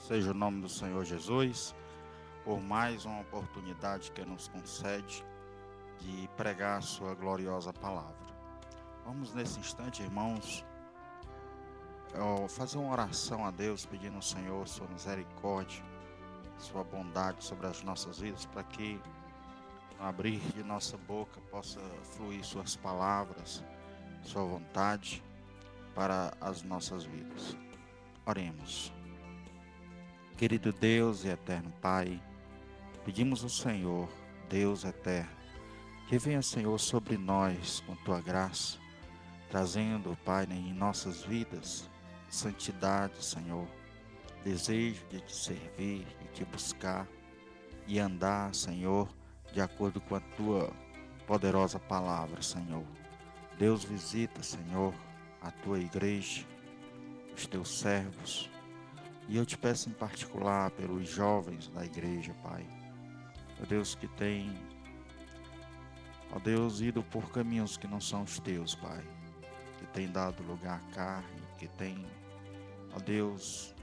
seja o nome do Senhor Jesus, por mais uma oportunidade que nos concede de pregar a sua gloriosa palavra. Vamos nesse instante, irmãos, fazer uma oração a Deus, pedindo ao Senhor sua misericórdia, sua bondade sobre as nossas vidas, para que no abrir de nossa boca possa fluir suas palavras, sua vontade para as nossas vidas. Oremos. Querido Deus e eterno Pai, pedimos ao Senhor, Deus eterno, que venha, Senhor, sobre nós com tua graça, trazendo, Pai, em nossas vidas santidade, Senhor, desejo de te servir, de te buscar e andar, Senhor, de acordo com a tua poderosa palavra, Senhor. Deus, visita, Senhor, a tua igreja, os teus servos. E eu te peço em particular pelos jovens da igreja, Pai. Ó Deus, que tem, ó Deus, ido por caminhos que não são os teus, Pai. Que tem dado lugar à carne, que tem, ó Deus,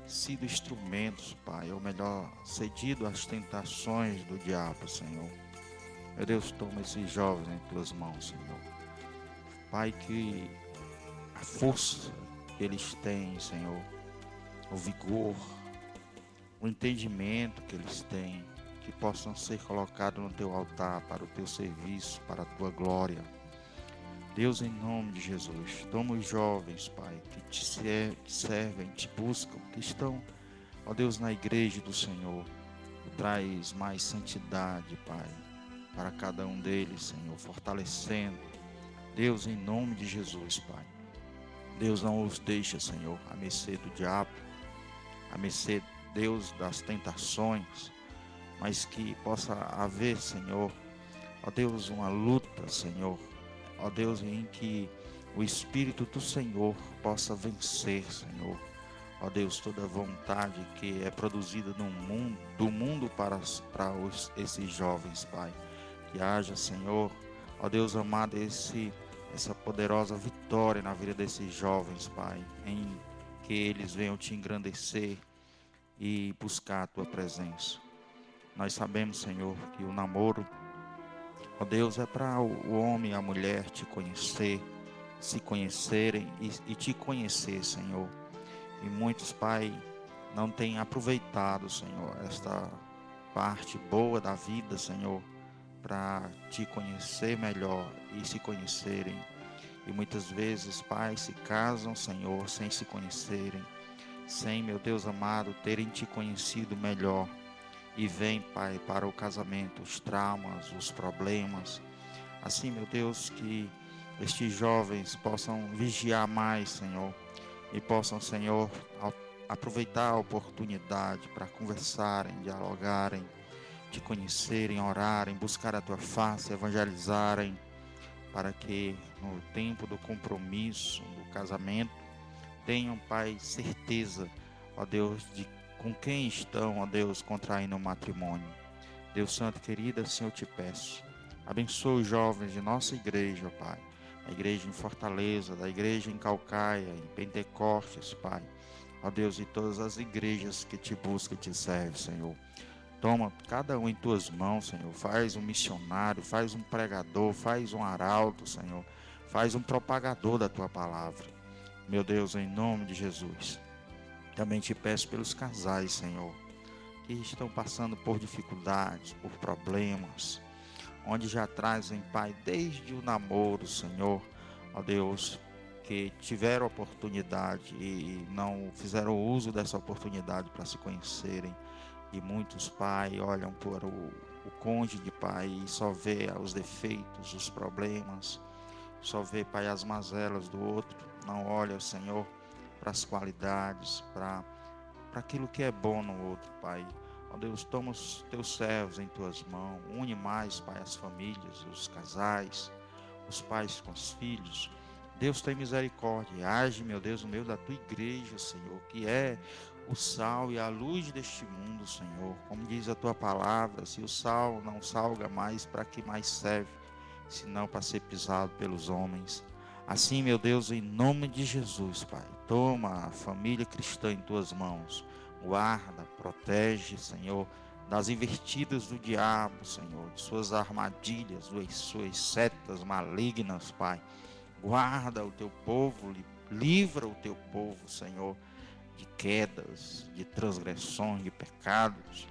sido instrumentos, Pai, ou melhor, cedido às tentações do diabo, Senhor. Meu Deus, toma esses jovens em tuas mãos, Senhor. Pai, que a força que eles têm, Senhor, o vigor, o entendimento que eles têm, que possam ser colocados no teu altar, para o teu serviço, para a tua glória. Deus, em nome de Jesus, toma os jovens, Pai, que te servem, te buscam, que estão, ó Deus, na igreja do Senhor. Traz mais santidade, Pai, para cada um deles, Senhor, fortalecendo. Deus, em nome de Jesus, Pai. Deus, não os deixa, Senhor, à mercê do diabo, à mercê, Deus, das tentações, mas que possa haver, Senhor, ó Deus, uma luta, Senhor, ó Deus, em que o Espírito do Senhor possa vencer, Senhor, ó Deus, toda vontade que é produzida no mundo, do mundo para esses jovens, Pai, que haja, Senhor, ó Deus amado, essa poderosa vitória na vida desses jovens, Pai, em que eles venham te engrandecer e buscar a tua presença. Nós sabemos, Senhor, que o namoro, ó Deus, é para o homem e a mulher te conhecer, se conhecerem e te conhecer, Senhor. E muitos, Pai, não têm aproveitado, Senhor, esta parte boa da vida, Senhor, para te conhecer melhor e se conhecerem. E muitas vezes, Pai, se casam, Senhor, sem se conhecerem, sem, meu Deus amado, terem te conhecido melhor. E vem, Pai, para o casamento, os traumas, os problemas. Assim, meu Deus, que estes jovens possam vigiar mais, Senhor, e possam, Senhor, aproveitar a oportunidade para conversarem, dialogarem, te conhecerem, orarem, buscar a tua face, evangelizarem, para que no tempo do compromisso, do casamento, tenham, Pai, certeza, ó Deus, de com quem estão, ó Deus, contraindo o matrimônio. Deus Santo, querida, assim eu te peço, abençoa os jovens de nossa igreja, Pai, a igreja em Fortaleza, da igreja em Calcaia, em Pentecostes, Pai, ó Deus, e todas as igrejas que te buscam e te servem, Senhor. Toma cada um em tuas mãos, Senhor. Faz um missionário, faz um pregador, faz um arauto, Senhor. Faz um propagador da tua palavra. Meu Deus, em nome de Jesus. Também te peço pelos casais, Senhor, que estão passando por dificuldades, por problemas, onde já trazem, Pai, desde o namoro, Senhor, ó Deus, que tiveram oportunidade e não fizeram uso dessa oportunidade para se conhecerem. E muitos, Pai, olham para o cônjuge, Pai, e só vê os defeitos, os problemas, só vê, Pai, as mazelas do outro, não olha, Senhor, para as qualidades, para aquilo que é bom no outro, Pai. Ó Deus, toma os teus servos em tuas mãos, une mais, Pai, as famílias, os casais, os pais com os filhos. Deus, tem misericórdia, age, meu Deus, no meio da tua igreja, Senhor, que é o sal e a luz deste mundo, Senhor. Como diz a tua palavra, se o sal não salga mais, para que mais serve, senão para ser pisado pelos homens. Assim, meu Deus, em nome de Jesus, Pai, toma a família cristã em tuas mãos, guarda, protege, Senhor, das investidas do diabo, Senhor, de suas armadilhas, de suas setas malignas, Pai. Guarda o teu povo, livra o teu povo, Senhor, de quedas, de transgressões, de pecados,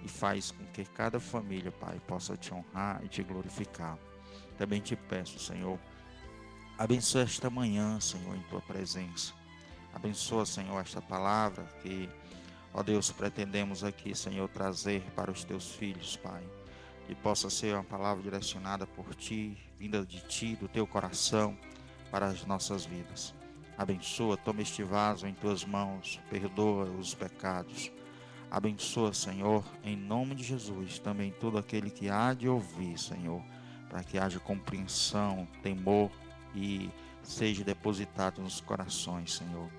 e faz com que cada família, Pai, possa te honrar e te glorificar. Também te peço, Senhor, abençoa esta manhã, Senhor, em tua presença. Abençoa, Senhor, esta palavra que, ó Deus, pretendemos aqui, Senhor, trazer para os teus filhos, Pai. Que possa ser uma palavra direcionada por ti, vinda de ti, do teu coração, para as nossas vidas. Abençoa, toma este vaso em tuas mãos, perdoa os pecados. Abençoa, Senhor, em nome de Jesus, também todo aquele que há de ouvir, Senhor, para que haja compreensão, temor e seja depositado nos corações, Senhor.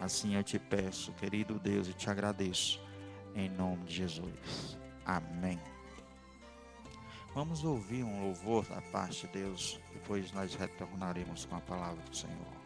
Assim eu te peço, querido Deus, e te agradeço, em nome de Jesus. Amém. Vamos ouvir um louvor da parte de Deus, depois nós retornaremos com a palavra do Senhor.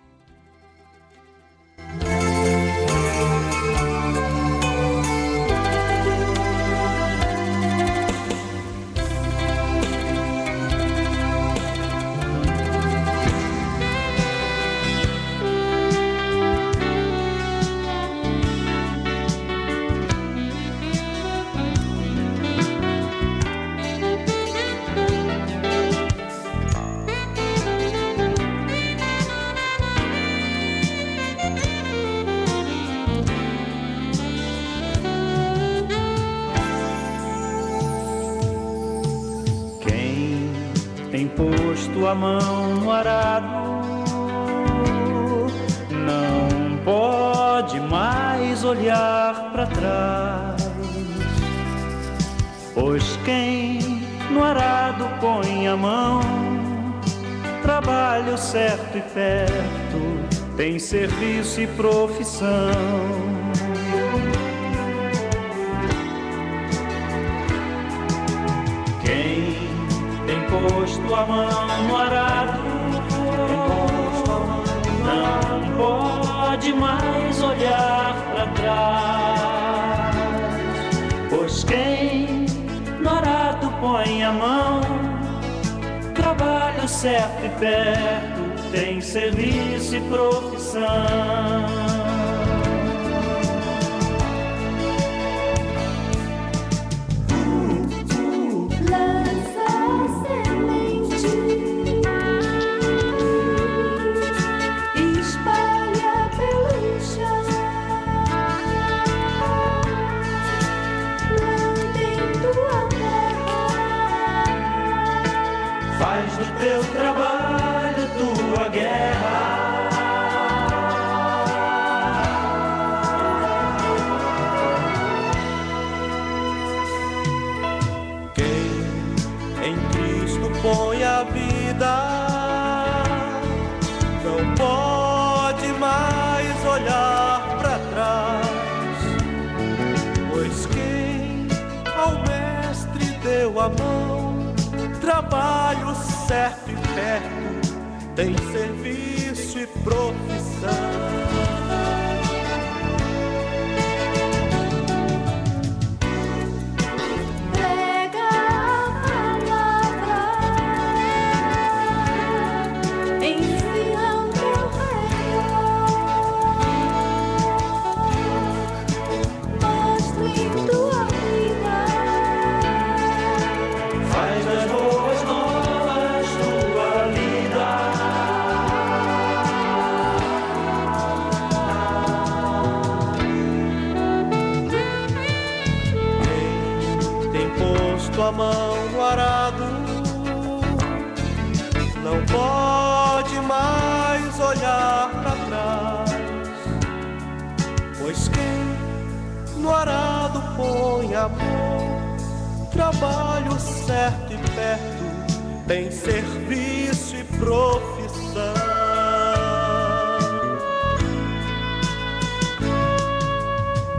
Posto a mão no arado, não pode mais olhar para trás, pois quem no arado põe a mão, trabalho certo e perto, tem serviço e profissão. Posto a mão no arado, não pode mais olhar para trás, pois quem no arado põe a mão, trabalho certo e perto, tem serviço e profissão. Faz do teu trabalho tua guerra. Quem em Cristo põe a vida, não pode mais olhar para trás, pois quem ao Mestre deu a mão, trabalho certo e perto, tem serviço e profissão. Prega a palavra, ensina o teu Senhor, mostra em tua vida. Faz das boas novas tua vida. Quem tem posto a mão no arado, não pode mais olhar para trás, pois quem no arado põe a mão, trabalho certo e perto, tem serviço e profissão.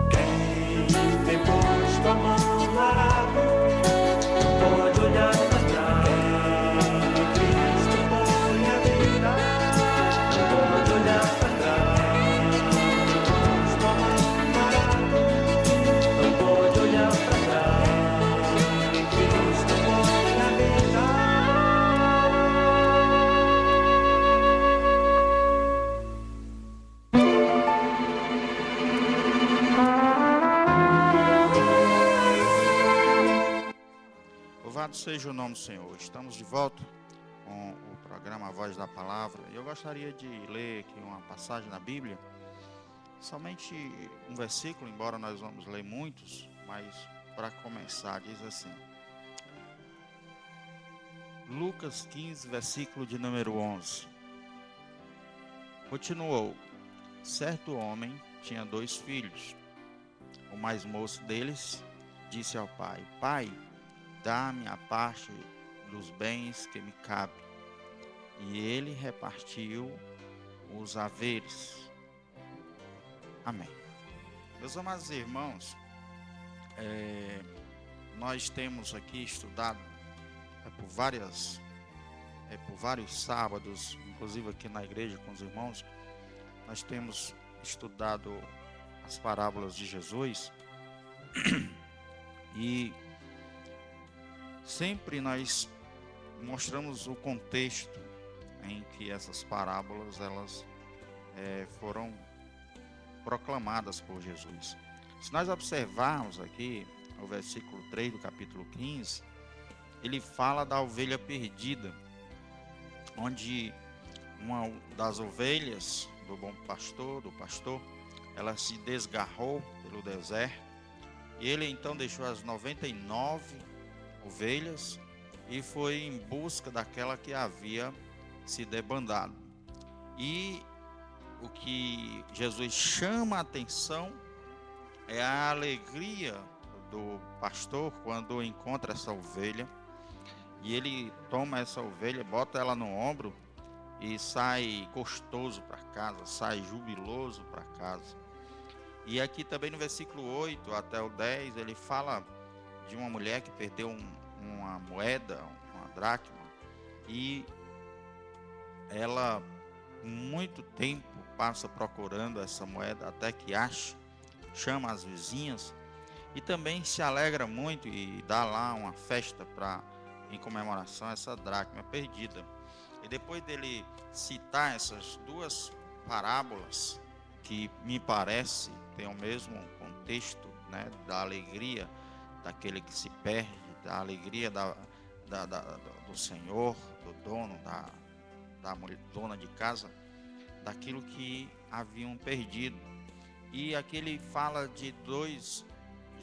Quem tem posto a mão no arado, não pode olhar para trás. Quem Cristo põe a vida, não pode olhar para trás. Posto a mão no arado, Louvado seja o nome do Senhor. Estamos de volta com o programa A Voz da Palavra. Eu gostaria de ler aqui uma passagem na Bíblia, somente um versículo, embora nós vamos ler muitos, mas para começar diz assim: Lucas 15, versículo de número 11. Continuou: certo homem tinha 2 filhos. O mais moço deles disse ao pai: Pai, dá-me a parte dos bens que me cabe. E ele repartiu os haveres. Amém. Meus amados irmãos, nós temos aqui estudado por vários sábados, inclusive aqui na igreja com os irmãos, nós temos estudado as parábolas de Jesus e sempre nós mostramos o contexto em que essas parábolas elas foram proclamadas por Jesus. Se nós observarmos aqui o versículo 3 do capítulo 15, ele fala da ovelha perdida, onde uma das ovelhas do bom pastor, ela se desgarrou pelo deserto, e ele então deixou as 99 ovelhas e foi em busca daquela que havia se debandado. E o que Jesus chama a atenção é a alegria do pastor quando encontra essa ovelha, e ele toma essa ovelha, bota ela no ombro e sai gostoso para casa, sai jubiloso para casa. E aqui também no versículo 8 até o 10, ele fala de uma mulher que perdeu uma moeda, uma dracma, e ela muito tempo passa procurando essa moeda até que acha, chama as vizinhas e também se alegra muito e dá lá uma festa em comemoração a essa dracma perdida. E depois dele citar essas 2 parábolas, que me parece tem o mesmo contexto, né, da alegria daquele que se perde, da alegria do Senhor, do dono, da mulher, dona de casa, daquilo que haviam perdido. E aqui ele fala de 2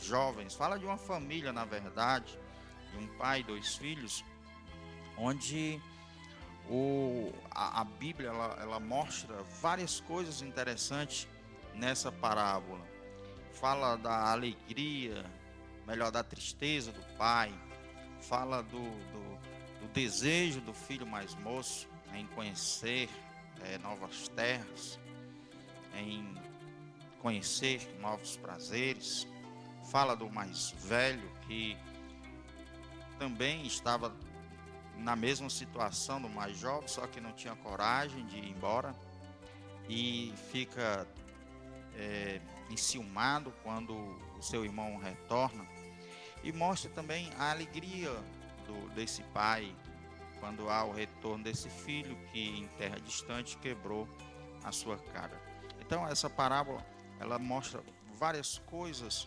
jovens, fala de uma família, na verdade, de um pai e 2 filhos, onde a Bíblia ela mostra várias coisas interessantes nessa parábola. Fala da alegria, melhor, da tristeza do pai, fala do desejo do filho mais moço em conhecer novas terras, em conhecer novos prazeres. Fala do mais velho que também estava na mesma situação do mais jovem, só que não tinha coragem de ir embora e fica enciumado quando o seu irmão retorna. E mostra também a alegria desse pai quando há o retorno desse filho que em terra distante quebrou a sua cara. Então essa parábola ela mostra várias coisas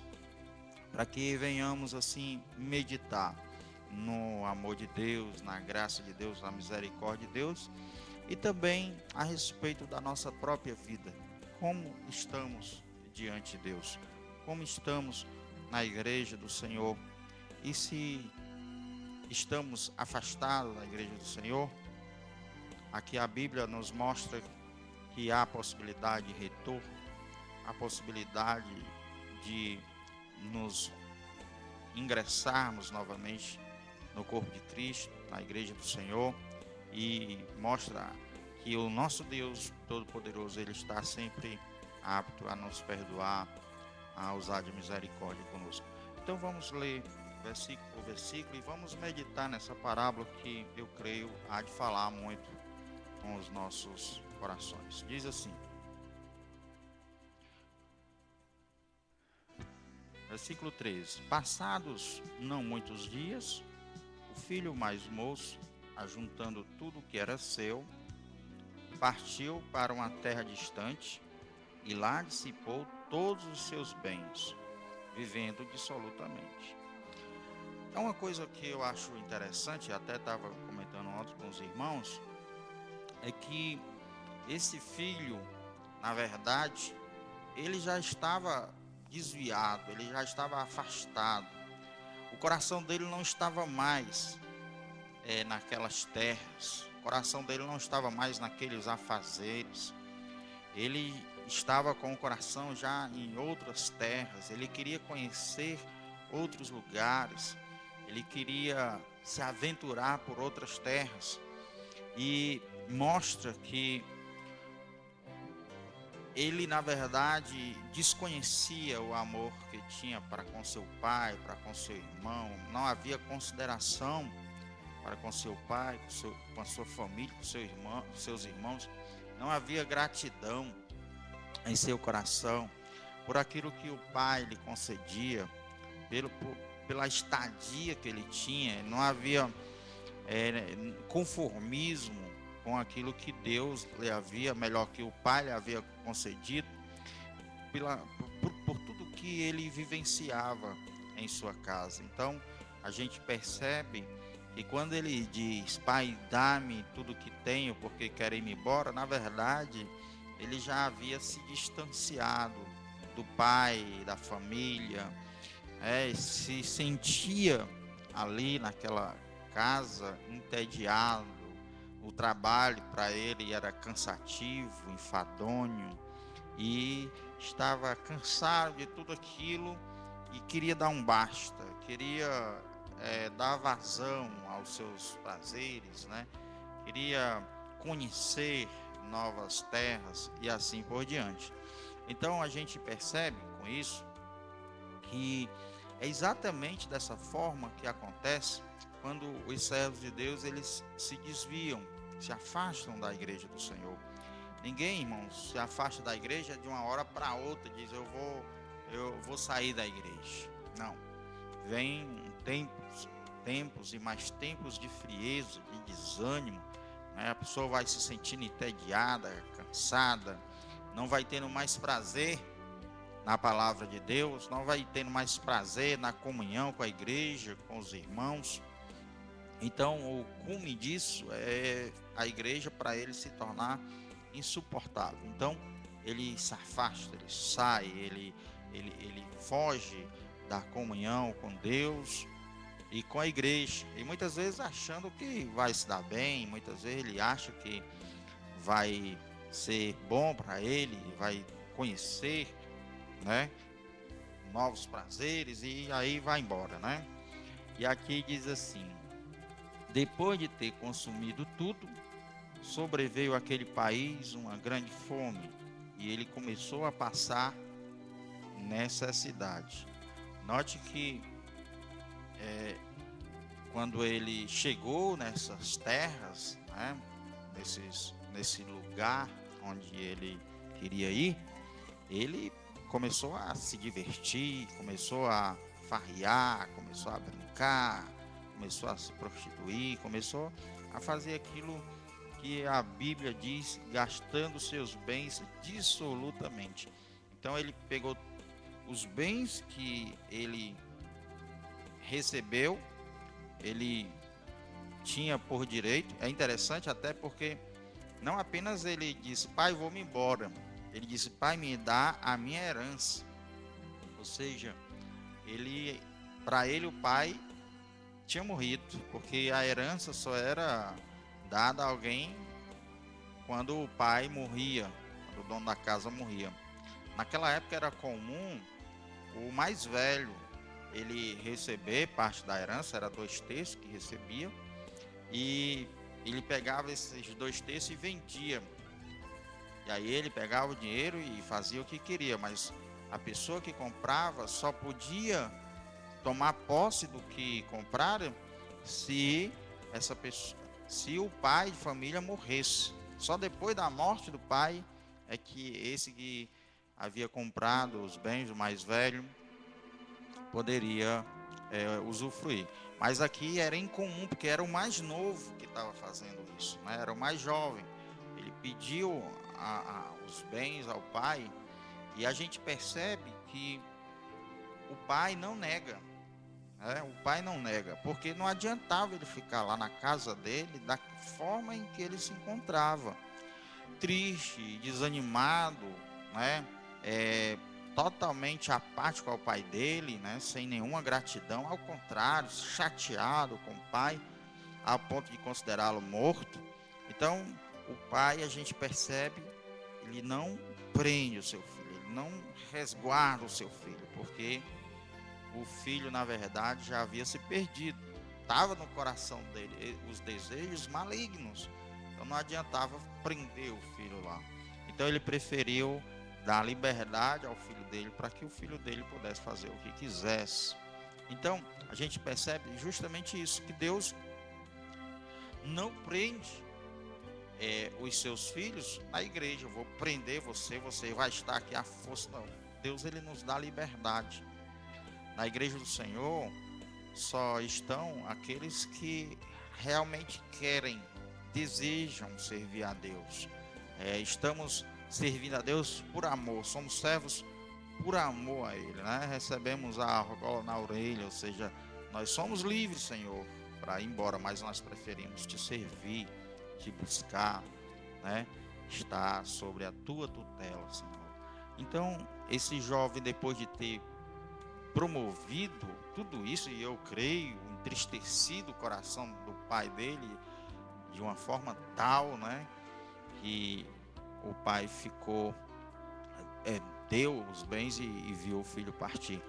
para que venhamos assim meditar no amor de Deus, na graça de Deus, na misericórdia de Deus, e também a respeito da nossa própria vida. Como estamos diante de Deus? Como estamos na igreja do Senhor? E se estamos afastados da igreja do Senhor? Aqui a Bíblia nos mostra que há possibilidade de retorno, a possibilidade de nos ingressarmos novamente no corpo de Cristo, na igreja do Senhor, e mostra que o nosso Deus Todo-Poderoso, Ele está sempre apto a nos perdoar, a usar de misericórdia conosco. Então vamos ler versículo por versículo e vamos meditar nessa parábola que eu creio há de falar muito com os nossos corações. Diz assim, versículo 13: Passados não muitos dias, o filho mais moço, ajuntando tudo o que era seu, partiu para uma terra distante e lá dissipou todos os seus bens, vivendo dissolutamente. É uma coisa que eu acho interessante, até estava comentando ontem com os irmãos, é que esse filho, na verdade, ele já estava desviado, ele já estava afastado. O coração dele não estava mais naquelas terras, o coração dele não estava mais naqueles afazeres. Ele estava com o coração já em outras terras, ele queria conhecer outros lugares, ele queria se aventurar por outras terras. E mostra que ele, na verdade, desconhecia o amor que tinha para com seu pai, para com seu irmão. Não havia consideração para com seu pai, com a sua família, com seu irmão, seus irmãos. Não havia gratidão em seu coração por aquilo que o pai lhe concedia, pela estadia que ele tinha. Não havia conformismo com aquilo que Deus lhe havia, melhor que o pai lhe havia concedido, por tudo que ele vivenciava em sua casa. Então a gente percebe que quando ele diz: Pai, dá-me tudo que tenho porque quero ir embora, na verdade ele já havia se distanciado do pai, da família, se sentia ali naquela casa entediado. O trabalho para ele era cansativo, enfadonho, e estava cansado de tudo aquilo e queria dar um basta, queria dar vazão aos seus prazeres, né? Queria conhecer novas terras e assim por diante. Então a gente percebe com isso que é exatamente dessa forma que acontece quando os servos de Deus eles se desviam, se afastam da igreja do Senhor. Ninguém, irmãos, se afasta da igreja de uma hora para outra, diz eu vou sair da igreja. Não. Vem tempos e mais tempos de frieza, de desânimo, né? A pessoa vai se sentindo entediada, cansada, não vai tendo mais prazer na palavra de Deus, não vai tendo mais prazer na comunhão com a igreja, com os irmãos. Então, o cume disso é a igreja para ele se tornar insuportável. Então, ele se afasta, ele sai, ele foge da comunhão com Deus e com a igreja. E muitas vezes achando que vai se dar bem, muitas vezes ele acha que vai ser bom para ele, vai conhecer, né, novos prazeres e aí vai embora, né? E aqui diz assim: depois de ter consumido tudo, sobreveio àquele país uma grande fome, e ele começou a passar necessidade. Note que quando ele chegou nessas terras, né, nesse lugar onde ele queria ir, ele começou a se divertir, começou a farrear, começou a brincar, começou a se prostituir, começou a fazer aquilo que a Bíblia diz, gastando seus bens dissolutamente. Então ele pegou os bens que ele recebeu, ele tinha por direito. É interessante até porque não apenas ele disse: pai, vou-me embora. Ele disse: pai, me dá a minha herança. Ou seja, para ele o pai tinha morrido, porque a herança só era dada a alguém quando o pai morria, quando o dono da casa morria. Naquela época era comum o mais velho ele receber parte da herança, era 2/3 que recebia, e ele pegava esses 2/3 e vendia. E aí ele pegava o dinheiro e fazia o que queria, mas a pessoa que comprava só podia tomar posse do que compraram se o pai de família morresse. Só depois da morte do pai é que esse que havia comprado os bens, o mais velho, poderia usufruir. Mas aqui era incomum, porque era o mais novo que estava fazendo isso, né? Era o mais jovem. Ele pediu os bens ao pai, e a gente percebe que o pai não nega, O pai não nega, porque não adiantava ele ficar lá na casa dele da forma em que ele se encontrava, triste, desanimado, né? É, totalmente apático ao pai dele, né? Sem nenhuma gratidão, ao contrário, chateado com o pai, a ponto de considerá-lo morto. Então, o pai, a gente percebe, ele não prende o seu filho, ele não resguarda o seu filho, porque o filho, na verdade, já havia se perdido. Estava no coração dele os desejos malignos. Então não adiantava prender o filho lá. Então ele preferiu dar liberdade ao filho dele para que o filho dele pudesse fazer o que quisesse. Então a gente percebe justamente isso, que Deus não prende os seus filhos na igreja. Eu vou prender você, você vai estar aqui à força. Não. Deus, ele nos dá liberdade. Na igreja do Senhor só estão aqueles que realmente querem, desejam servir a Deus. Estamos servindo a Deus por amor, somos servos por amor a Ele, né? Recebemos a argola na orelha, ou seja, nós somos livres, Senhor, para ir embora, mas nós preferimos te servir, te buscar, né? Estar sobre a tua tutela, Senhor. Então, esse jovem, depois de ter promovido tudo isso, e eu creio, entristecido o coração do pai dele de uma forma tal, né, que o pai ficou, deu os bens e viu o filho partir.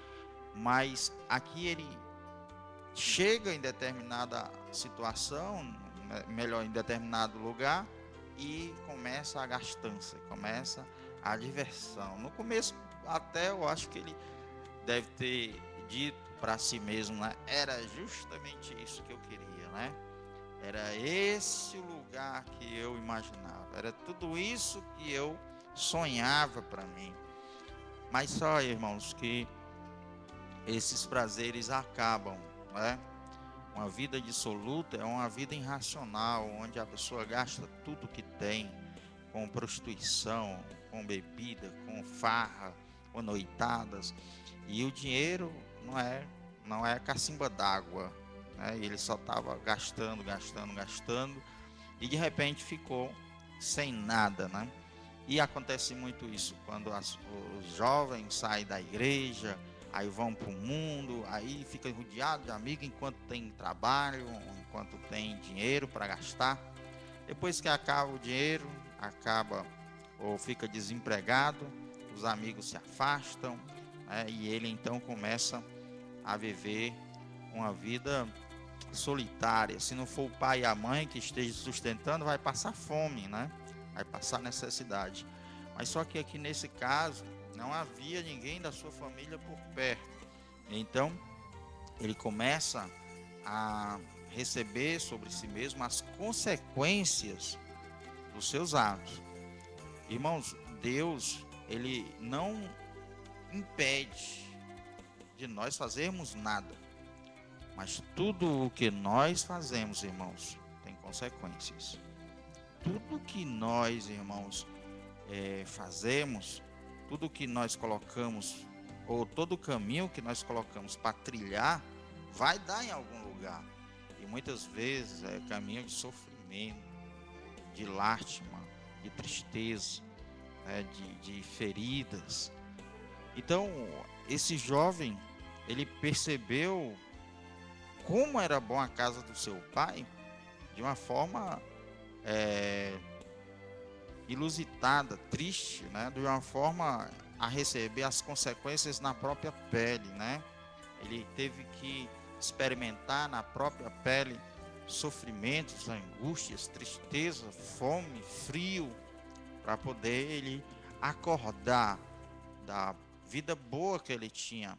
Mas aqui ele chega em determinada situação, melhor, em determinado lugar, e começa a gastança, começa a diversão. No começo, até eu acho que ele deve ter dito para si mesmo, né? Era justamente isso que eu queria, né? Era esse o lugar que eu imaginava, era tudo isso que eu sonhava para mim. Mas só, irmãos, que esses prazeres acabam, né? Uma vida dissoluta é uma vida irracional, onde a pessoa gasta tudo que tem com prostituição, com bebida, com farra, com noitadas. E o dinheiro não é cacimba d'água, né? Ele só estava gastando, e de repente ficou sem nada, né? E acontece muito isso quando os jovens saem da igreja, aí vão para o mundo, aí fica rodeado de amigos enquanto tem trabalho, enquanto tem dinheiro para gastar. Depois que acaba o dinheiro, acaba ou fica desempregado, os amigos se afastam, e ele então começa a viver uma vida solitária. Se não for o pai e a mãe que esteja sustentando, vai passar fome, né? Vai passar necessidade. Mas só que aqui nesse caso não havia ninguém da sua família por perto. Então ele começa a receber sobre si mesmo as consequências dos seus atos. Irmãos, Deus, ele não impede de nós fazermos nada, mas tudo o que nós fazemos, irmãos, tem consequências. Tudo que nós, irmãos, fazemos, tudo que nós colocamos, ou todo o caminho que nós colocamos para trilhar, vai dar em algum lugar. E muitas vezes é caminho de sofrimento, de lástima, de tristeza, de feridas. Então, esse jovem, ele percebeu como era bom a casa do seu pai de uma forma inusitada, triste, né? De uma forma a receber as consequências na própria pele, né? Ele teve que experimentar na própria pele sofrimentos, angústias, tristeza, fome, frio, para poder ele acordar da vida boa que ele tinha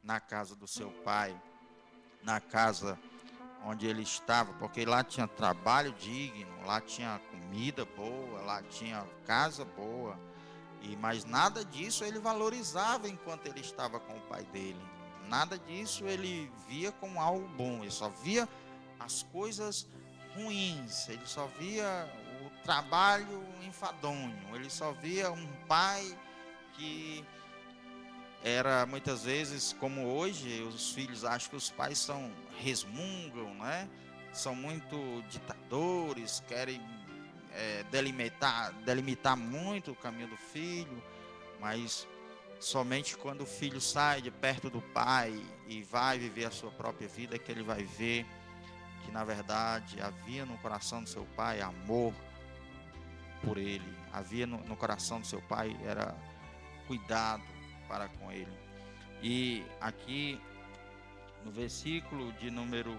na casa do seu pai, na casa onde ele estava, porque lá tinha trabalho digno, lá tinha comida boa, lá tinha casa boa, mas nada disso ele valorizava enquanto ele estava com o pai dele. Nada disso ele via como algo bom, ele só via as coisas ruins, ele só via o trabalho enfadonho, ele só via um pai que era muitas vezes, como hoje, os filhos acham que os pais resmungam, né? São muito ditadores, querem delimitar muito o caminho do filho, mas somente quando o filho sai de perto do pai e vai viver a sua própria vida é que ele vai ver que na verdade havia no coração do seu pai amor por ele, havia no coração do seu pai era cuidado para com ele. E aqui no versículo de número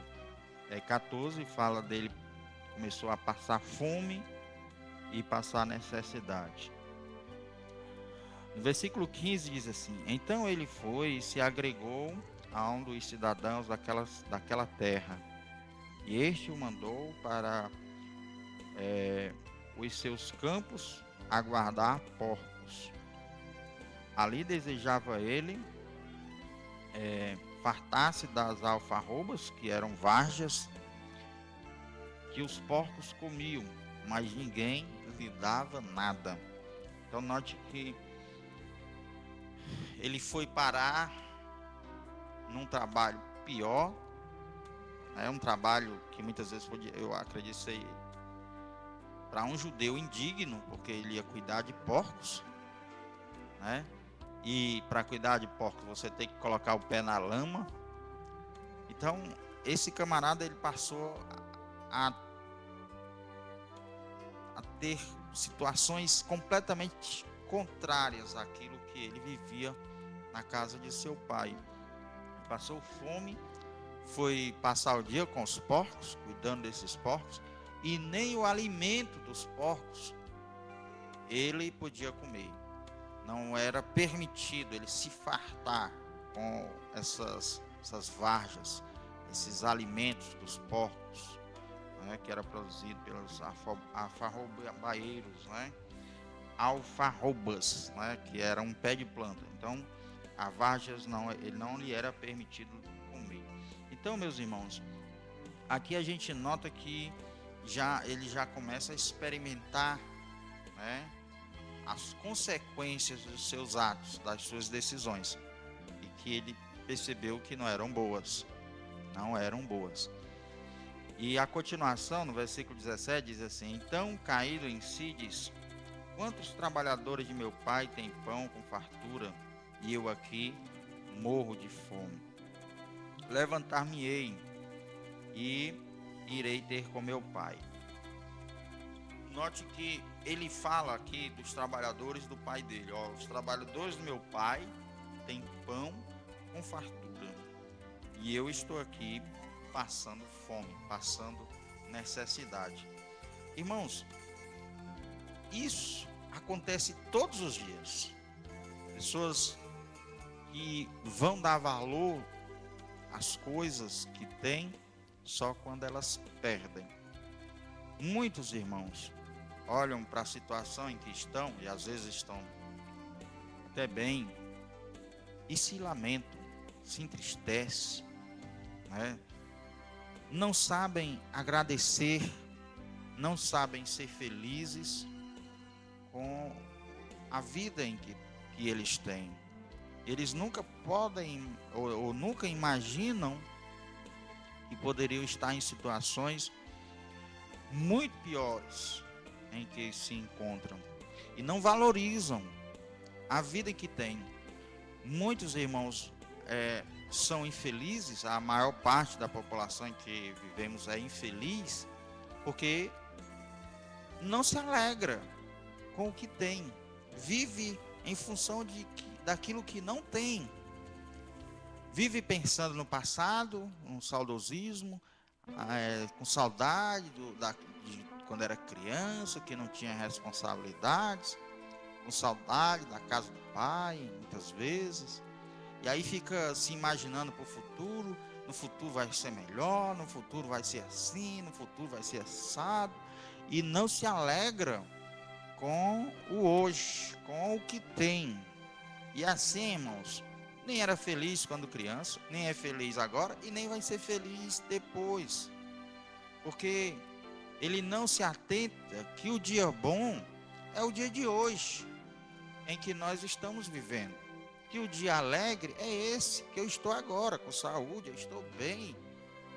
14 fala dele começou a passar fome e passar necessidade. No versículo 15 diz assim: então ele foi e se agregou a um dos cidadãos daquela terra, e este o mandou para os seus campos a guardar porcos. Ali desejava ele fartar-se das alfarrobas, que eram varjas, que os porcos comiam, mas ninguém lhe dava nada. Então note que ele foi parar num trabalho pior, um trabalho que muitas vezes eu acredito ser para um judeu indigno, porque ele ia cuidar de porcos, né? E para cuidar de porcos você tem que colocar o pé na lama. Então esse camarada ele passou a ter situações completamente contrárias àquilo que ele vivia na casa de seu pai. Passou fome, foi passar o dia com os porcos, cuidando desses porcos, e nem o alimento dos porcos ele podia comer. Não era permitido ele se fartar com essas varjas, esses alimentos dos porcos, né, que era produzido pelos alfarrobeiros, né, alfarrobas, né, que era um pé de planta. Então, a varjas ele não lhe era permitido comer. Então, meus irmãos, aqui a gente nota que ele já começa a experimentar, né, as consequências dos seus atos, das suas decisões, e que ele percebeu que não eram boas. E a continuação, no versículo 17, diz assim: então, caído em si, diz: quantos trabalhadores de meu pai têm pão com fartura, e eu aqui morro de fome? Levantar-me-ei e irei ter com meu pai. Note que ele fala aqui dos trabalhadores do pai dele. Os trabalhadores do meu pai têm pão com fartura, e eu estou aqui passando fome, passando necessidade. Irmãos, isso acontece todos os dias. Pessoas que vão dar valor às coisas que têm só quando elas perdem. Muitos irmãos olham para a situação em que estão, e às vezes estão até bem, e se lamentam, se entristecem, né? Não sabem agradecer, não sabem ser felizes com a vida em que eles têm. Eles nunca podem ou nunca imaginam que poderiam estar em situações muito piores em que se encontram, e não valorizam a vida que têm. Muitos irmãos são infelizes, a maior parte da população em que vivemos é infeliz, porque não se alegra com o que tem, vive em função daquilo que não tem, vive pensando no passado, no saudosismo, com saudade de quando era criança, que não tinha responsabilidades, com saudade da casa do pai, muitas vezes, e aí fica se imaginando para o futuro. No futuro vai ser melhor, no futuro vai ser assim, no futuro vai ser assado, e não se alegra com o hoje, com o que tem. E assim, irmãos, nem era feliz quando criança, nem é feliz agora, e nem vai ser feliz depois, porque ele não se atenta que o dia bom é o dia de hoje, em que nós estamos vivendo. que o dia alegre é esse, que eu estou agora com saúde, eu estou bem,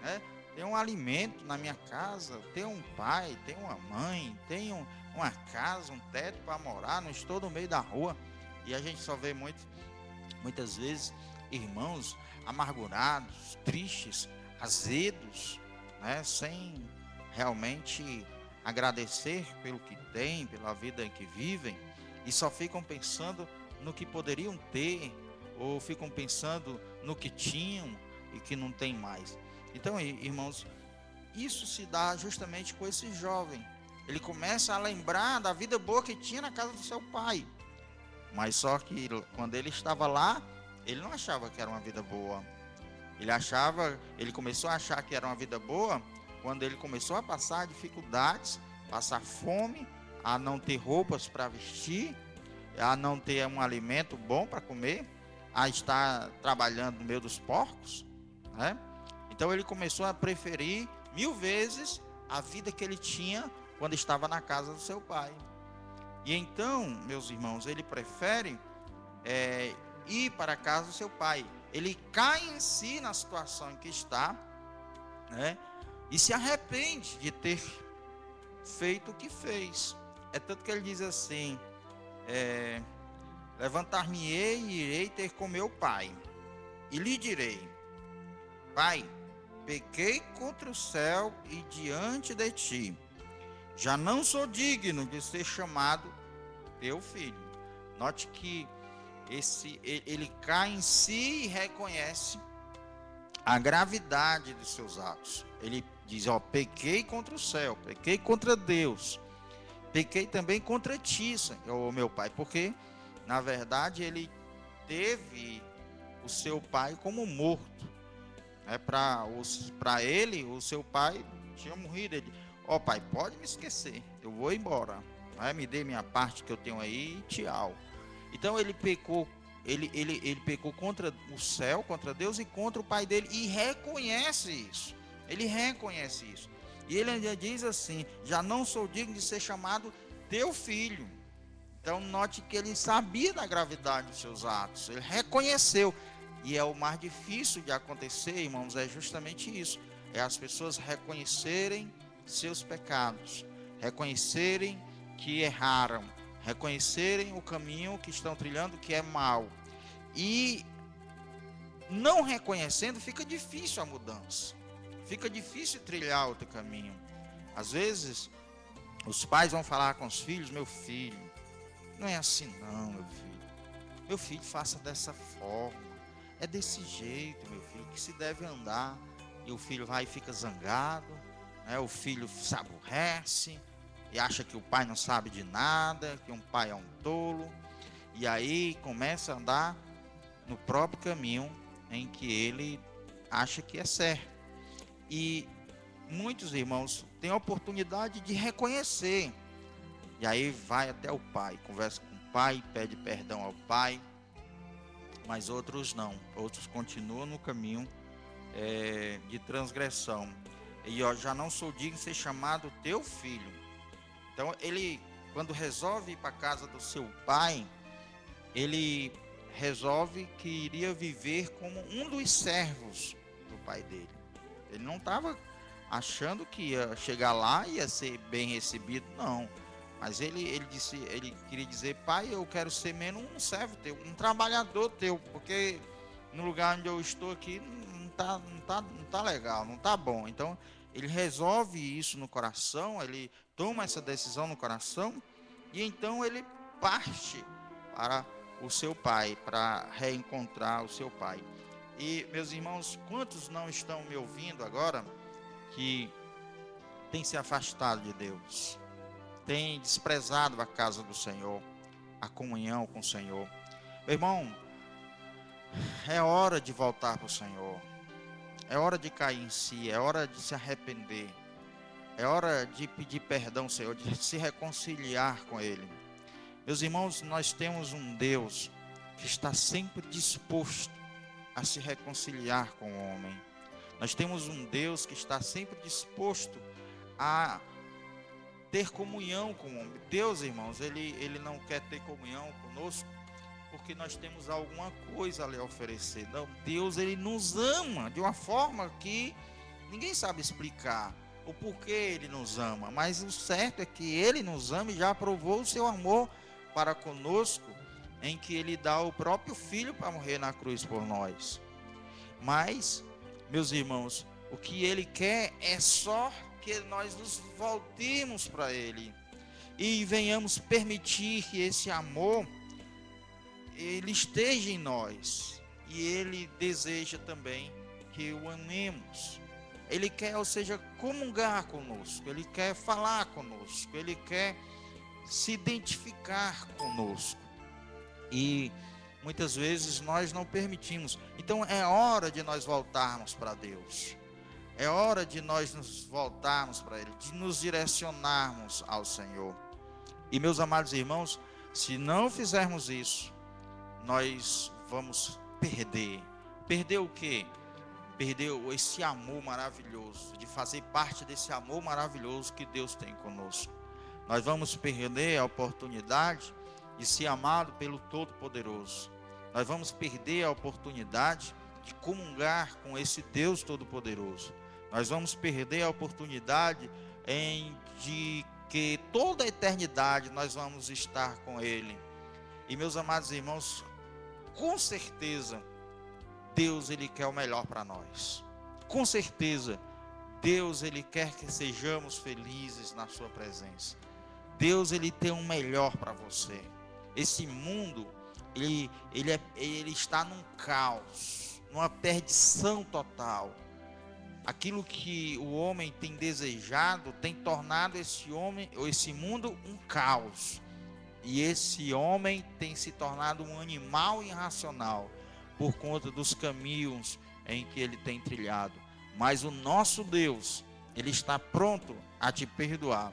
né? Tenho um alimento na minha casa, tenho um pai, tenho uma mãe, tenho uma casa, um teto para morar, não estou no meio da rua. E a gente só vê muitas vezes irmãos amargurados, tristes, azedos, né? Sem realmente agradecer pelo que têm, pela vida que vivem, e só ficam pensando no que poderiam ter, ou ficam pensando no que tinham e que não tem mais. Então, irmãos, isso se dá justamente com esse jovem. Ele começa a lembrar da vida boa que tinha na casa do seu pai. Mas só que quando ele estava lá, ele não achava que era uma vida boa. Ele começou a achar que era uma vida boa quando ele começou a passar dificuldades, passar fome, a não ter roupas para vestir, a não ter um alimento bom para comer, a estar trabalhando no meio dos porcos, né? Então ele começou a preferir 1000 vezes a vida que ele tinha quando estava na casa do seu pai. E então, meus irmãos, ele prefere ir para a casa do seu pai. Ele cai em si na situação em que está, né? E se arrepende de ter feito o que fez. É tanto que ele diz assim: levantar-me-ei e irei ter com meu pai, e lhe direi: Pai, pequei contra o céu e diante de ti, já não sou digno de ser chamado teu filho. Note que ele cai em si e reconhece a gravidade dos seus atos. Ele diz: pequei contra o céu, pequei contra Deus, pequei também contra ti, Senhor, meu pai, porque na verdade ele teve o seu pai como morto, né? Para ele, o seu pai tinha morrido. Ele: pai, pode me esquecer, eu vou embora, né? Me dê minha parte que eu tenho aí e tchau. Então ele pecou, ele pecou contra o céu, contra Deus e contra o pai dele, e reconhece isso. Ele reconhece isso. E ele ainda diz assim: já não sou digno de ser chamado teu filho. Então note que ele sabia da gravidade dos seus atos, ele reconheceu. E é o mais difícil de acontecer, irmãos, é justamente isso: é as pessoas reconhecerem seus pecados, reconhecerem que erraram, reconhecerem o caminho que estão trilhando que é mau. E não reconhecendo, fica difícil a mudança, fica difícil trilhar outro caminho. Às vezes os pais vão falar com os filhos: meu filho, não é assim não, meu filho, faça dessa forma, é desse jeito, meu filho, que se deve andar. E o filho vai e fica zangado, né? O filho se aborrece e acha que o pai não sabe de nada, que um pai é um tolo, e aí começa a andar no próprio caminho em que ele acha que é certo. E muitos irmãos têm a oportunidade de reconhecer, e aí vai até o pai, conversa com o pai, pede perdão ao pai, mas outros não, outros continuam no caminho de transgressão. E já não sou digno de ser chamado teu filho. Então ele, quando resolve ir para a casa do seu pai, ele resolve que iria viver como um dos servos do pai dele. Ele não estava achando que ia chegar lá e ia ser bem recebido, não. Mas ele queria dizer: pai, eu quero ser menos um servo teu, um trabalhador teu, porque no lugar onde eu estou aqui não tá legal, não tá bom. Então ele resolve isso no coração, ele toma essa decisão no coração, e então ele parte para o seu pai, para reencontrar o seu pai. E meus irmãos, quantos não estão me ouvindo agora que têm se afastado de Deus, têm desprezado a casa do Senhor, a comunhão com o Senhor? Meu irmão, é hora de voltar para o Senhor, é hora de cair em si, é hora de se arrepender, é hora de pedir perdão ao Senhor, de se reconciliar com Ele. Meus irmãos, nós temos um Deus que está sempre disposto a se reconciliar com o homem. Nós temos um Deus que está sempre disposto a ter comunhão com o homem. Deus, irmãos, ele não quer ter comunhão conosco porque nós temos alguma coisa a lhe oferecer. Não, Deus, ele nos ama de uma forma que ninguém sabe explicar o porquê ele nos ama, mas o certo é que ele nos ama e já provou o seu amor para conosco, em que ele dá o próprio filho para morrer na cruz por nós. Mas, meus irmãos, o que ele quer é só que nós nos voltemos para ele e venhamos permitir que esse amor ele esteja em nós, e ele deseja também que o amemos. Ele quer, ou seja, comungar conosco, ele quer falar conosco, ele quer se identificar conosco. E muitas vezes nós não permitimos. Então é hora de nós voltarmos para Deus. É hora de nós nos voltarmos para Ele, de nos direcionarmos ao Senhor. E meus amados irmãos, se não fizermos isso, nós vamos perder. Perder o quê? Perder esse amor maravilhoso, de fazer parte desse amor maravilhoso que Deus tem conosco. Nós vamos perder a oportunidade de ser amado pelo Todo-Poderoso. Nós vamos perder a oportunidade de comungar com esse Deus Todo-Poderoso. Nós vamos perder a oportunidade de que toda a eternidade nós vamos estar com Ele. E meus amados irmãos, com certeza Deus, ele quer o melhor para nós. Com certeza Deus, ele quer que sejamos felizes na sua presença. Deus, ele tem um melhor para você. Esse mundo, ele está num caos, numa perdição total. Aquilo que o homem tem desejado tem tornado esse mundo um caos. E esse homem tem se tornado um animal irracional por conta dos caminhos em que ele tem trilhado. Mas o nosso Deus, ele está pronto a te perdoar.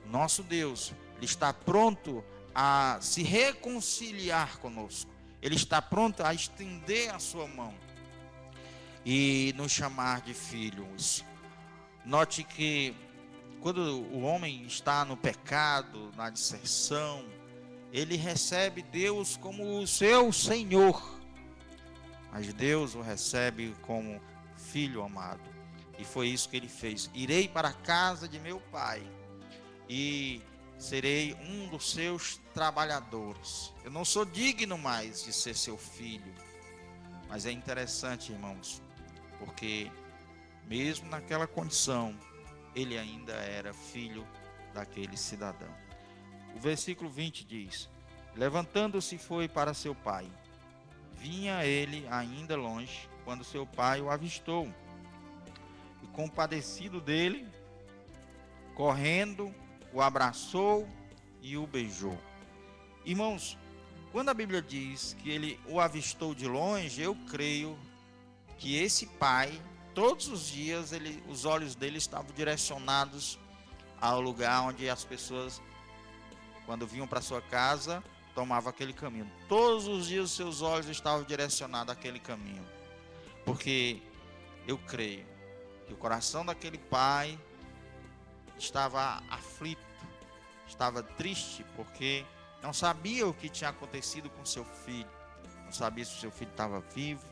O nosso Deus, ele está pronto a se reconciliar conosco. Ele está pronto a estender a sua mão e nos chamar de filhos. Note que quando o homem está no pecado, na disserção, ele recebe Deus como o seu Senhor, mas Deus o recebe como filho amado. E foi isso que ele fez: irei para a casa de meu pai e serei um dos seus trabalhadores. Eu não sou digno mais de ser seu filho. Mas é interessante, irmãos, porque mesmo naquela condição, ele ainda era filho daquele cidadão. O versículo 20 diz: levantando-se foi para seu pai. Vinha ele ainda longe, quando seu pai o avistou, e compadecido dele, correndo, o abraçou e o beijou. Irmãos, quando a Bíblia diz que ele o avistou de longe, eu creio que esse pai, todos os dias, os olhos dele estavam direcionados ao lugar onde as pessoas, quando vinham para sua casa, tomavam aquele caminho. Todos os dias os seus olhos estavam direcionados àquele caminho. Porque eu creio que o coração daquele pai estava aflito, estava triste, porque não sabia o que tinha acontecido com seu filho. Não sabia se o seu filho estava vivo,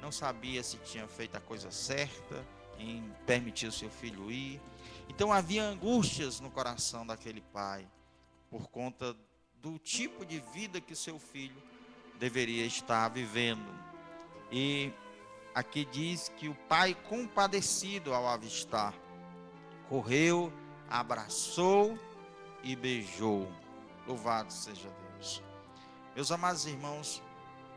não sabia se tinha feito a coisa certa em permitir o seu filho ir. Então havia angústias no coração daquele pai, por conta do tipo de vida que seu filho deveria estar vivendo. E aqui diz que o pai, compadecido ao avistar, correu, abraçou e beijou. Louvado seja Deus. Meus amados irmãos,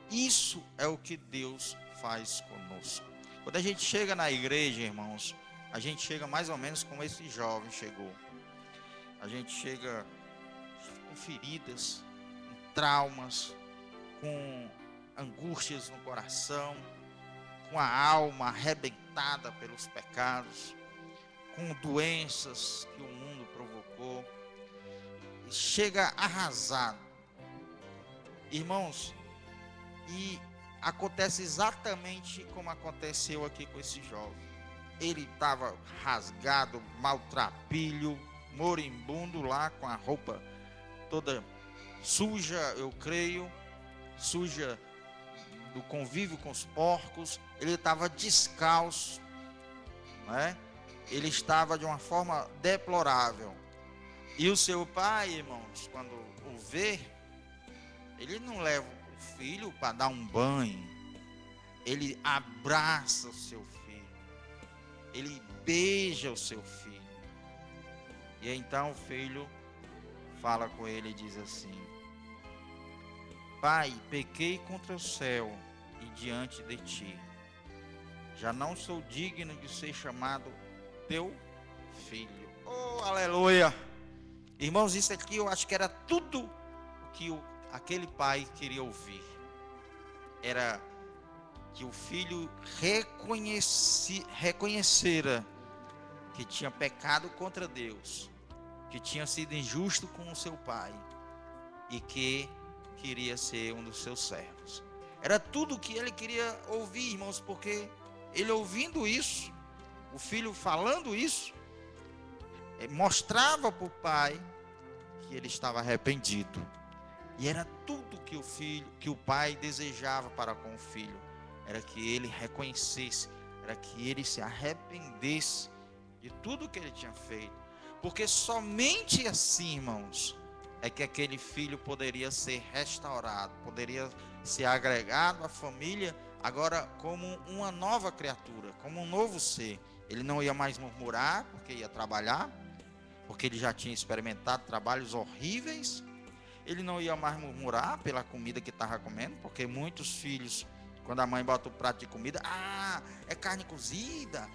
isso é o que Deus faz conosco. Quando a gente chega na igreja, irmãos, a gente chega mais ou menos como esse jovem chegou. A gente chega com feridas, com traumas, com angústias no coração, com a alma arrebentada pelos pecados, com doenças que o mundo provocou. Chega arrasado, irmãos, e acontece exatamente como aconteceu aqui com esse jovem. Ele estava rasgado, maltrapilho, moribundo lá, com a roupa toda suja, eu creio, suja do convívio com os porcos, ele estava descalço, né? Ele estava de uma forma deplorável. E o seu pai, irmãos, quando o vê, ele não leva o filho para dar um banho, ele abraça o seu filho, ele beija o seu filho. E então o filho fala com ele e diz assim: Pai, pequei contra o céu e diante de ti. Já não sou digno de ser chamado teu filho. Oh, aleluia! Irmãos, isso aqui eu acho que era tudo o que aquele pai queria ouvir. Era que o filho reconhecera que tinha pecado contra Deus, que tinha sido injusto com o seu pai e que queria ser um dos seus servos. Era tudo o que ele queria ouvir, irmãos, porque ele ouvindo isso, o filho falando isso, mostrava para o pai que ele estava arrependido. E era tudo que o pai desejava para com o filho, era que ele reconhecesse, era que ele se arrependesse de tudo que ele tinha feito. Porque somente assim, irmãos, é que aquele filho poderia ser restaurado, poderia ser agregado à família, agora como uma nova criatura, como um novo ser. Ele não ia mais murmurar, porque ia trabalhar, porque ele já tinha experimentado trabalhos horríveis. Ele não ia mais murmurar pela comida que estava comendo, porque muitos filhos, quando a mãe bota o prato de comida, é carne cozida,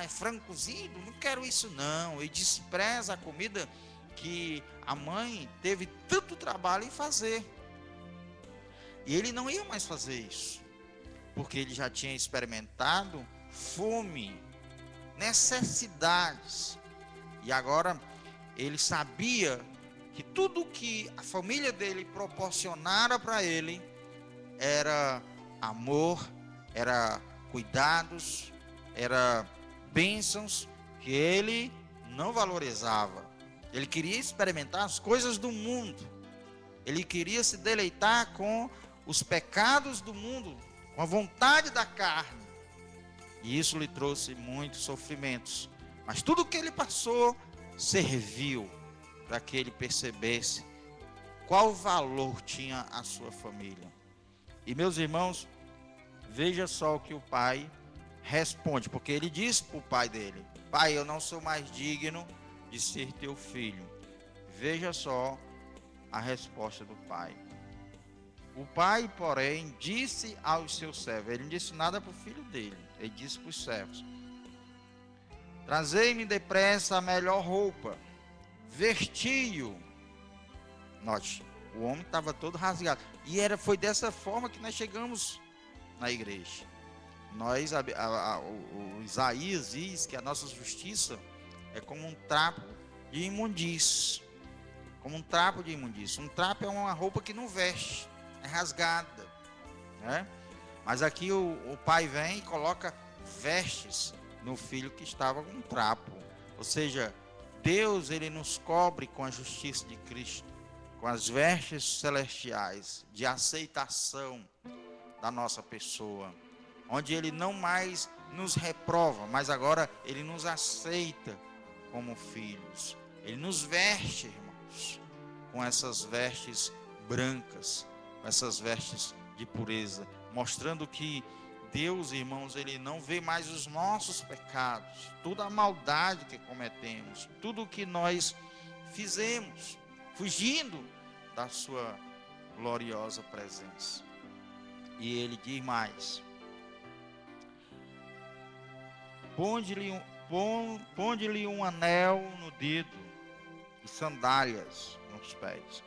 é frango cozido, não quero isso não. Ele despreza a comida que a mãe teve tanto trabalho em fazer. E ele não ia mais fazer isso, porque ele já tinha experimentado fome, necessidades. E agora ele sabia que tudo que a família dele proporcionara para ele era amor, era cuidados, era bênçãos que ele não valorizava. Ele queria experimentar as coisas do mundo. Ele queria se deleitar com os pecados do mundo, com a vontade da carne. E isso lhe trouxe muitos sofrimentos. Mas tudo que ele passou serviu para que ele percebesse qual valor tinha a sua família. E meus irmãos, veja só o que o pai responde, porque ele disse para o pai dele: Pai, eu não sou mais digno de ser teu filho. Veja só a resposta do pai. O pai, porém, disse aos seus servos, ele não disse nada para o filho dele, ele disse para os servos: Trazei-me depressa a melhor roupa, vestiu. Note, o homem estava todo rasgado. E foi dessa forma que nós chegamos na igreja. O Isaías diz que a nossa justiça é como um trapo de imundícia. Como um trapo de imundícia. Um trapo é uma roupa que não veste, é rasgada, né? Mas aqui o pai vem e coloca vestes no filho que estava com um trapo. Ou seja, Deus, ele nos cobre com a justiça de Cristo, com as vestes celestiais de aceitação da nossa pessoa, onde ele não mais nos reprova, mas agora ele nos aceita como filhos. Ele nos veste, irmãos, com essas vestes brancas, com essas vestes de pureza, mostrando que Deus, irmãos, ele não vê mais os nossos pecados, toda a maldade que cometemos, tudo o que nós fizemos, fugindo da sua gloriosa presença. E ele diz mais: Ponde-lhe um anel no dedo e sandálias nos pés.